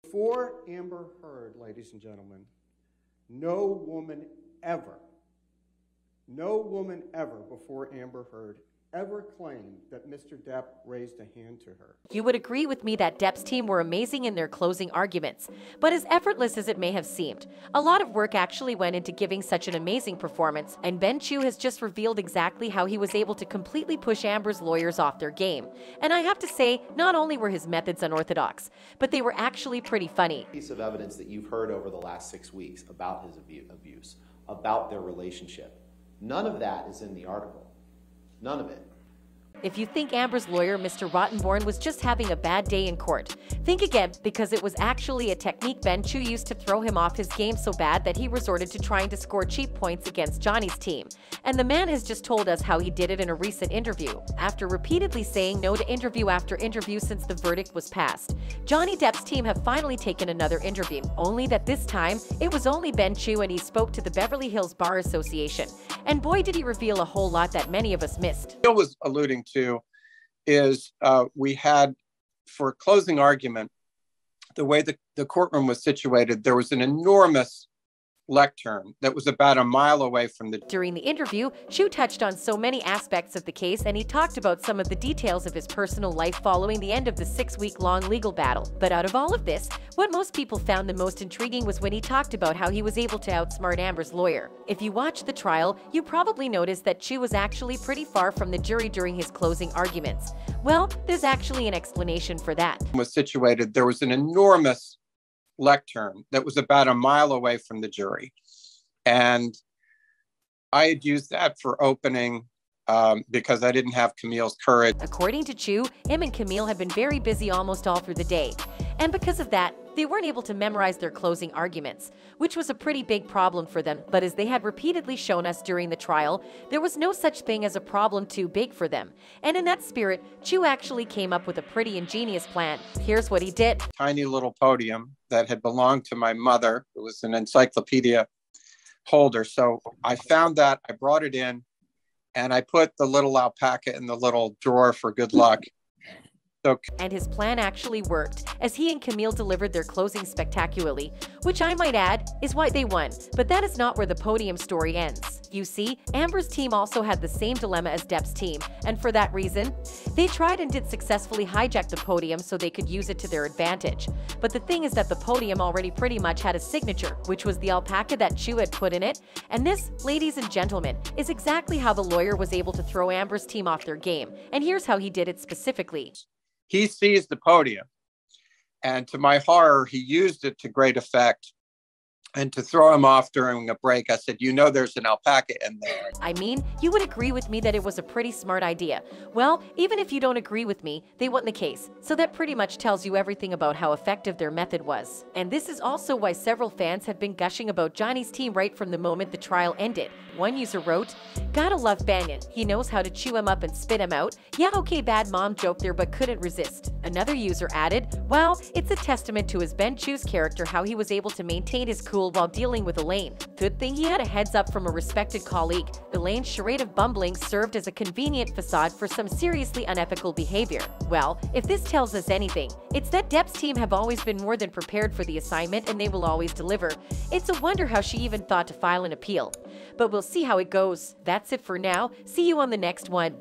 Before Amber Heard, ladies and gentlemen, no woman ever before Amber Heard ever claimed that Mr. Depp raised a hand to her. You would agree with me that Depp's team were amazing in their closing arguments, but as effortless as it may have seemed, a lot of work actually went into giving such an amazing performance, and Ben Chew has just revealed exactly how he was able to completely push Amber's lawyers off their game. And I have to say, not only were his methods unorthodox, but they were actually pretty funny. Piece of evidence that you've heard over the last 6 weeks about his abuse, about their relationship. None of that is in the article. None of it. If you think Amber's lawyer, Mr. Rottenborn, was just having a bad day in court, think again, because it was actually a technique Ben Chew used to throw him off his game so bad that he resorted to trying to score cheap points against Johnny's team. And the man has just told us how he did it in a recent interview. After repeatedly saying no to interview after interview since the verdict was passed, Johnny Depp's team have finally taken another interview, only that this time, it was only Ben Chew and he spoke to the Beverly Hills Bar Association. And boy, did he reveal a whole lot that many of us missed. Bill was alluding to is we had, for closing argument, the way the courtroom was situated, there was an enormous lectern that was about a mile away from the... During the interview, Chew touched on so many aspects of the case, and he talked about some of the details of his personal life following the end of the 6-week-long legal battle. But out of all of this, what most people found the most intriguing was when he talked about how he was able to outsmart Amber's lawyer. If you watched the trial, you probably noticed that Chew was actually pretty far from the jury during his closing arguments. Well, there's actually an explanation for that. Was situated, there was an enormous lectern that was about a mile away from the jury. And I had used that for opening because I didn't have Camille's courage. According to Chew, him and Camille had been very busy almost all through the day. And because of that, they weren't able to memorize their closing arguments, which was a pretty big problem for them. But as they had repeatedly shown us during the trial, there was no such thing as a problem too big for them. And in that spirit, Chew actually came up with a pretty ingenious plan. Here's what he did. Tiny little podium that had belonged to my mother. It was an encyclopedia holder. So I found that, I brought it in, and I put the little alpaca in the little drawer for good luck. And his plan actually worked, as he and Camille delivered their closing spectacularly, which I might add is why they won. But that is not where the podium story ends. You see, Amber's team also had the same dilemma as Depp's team, and for that reason, they tried and did successfully hijack the podium so they could use it to their advantage. But the thing is that the podium already pretty much had a signature, which was the alpaca that Chew had put in it, and this, ladies and gentlemen, is exactly how the lawyer was able to throw Amber's team off their game. And here's how he did it specifically. He seized the podium, and to my horror, he used it to great effect. And to throw him off during a break, I said, you know there's an alpaca in there. I mean, you would agree with me that it was a pretty smart idea. Well, even if you don't agree with me, they won the case. So that pretty much tells you everything about how effective their method was. And this is also why several fans have been gushing about Johnny's team right from the moment the trial ended. One user wrote, "Gotta love Banyan. He knows how to chew him up and spit him out. Yeah, okay, bad mom joke there, but couldn't resist." Another user added, "Wow, it's a testament to his Ben Chew's character how he was able to maintain his cool while dealing with Elaine. Good thing he had a heads up from a respected colleague. Elaine's charade of bumbling served as a convenient facade for some seriously unethical behavior." Well, if this tells us anything, it's that Depp's team have always been more than prepared for the assignment and they will always deliver. It's a wonder how she even thought to file an appeal. But we'll see how it goes. That's it for now. See you on the next one.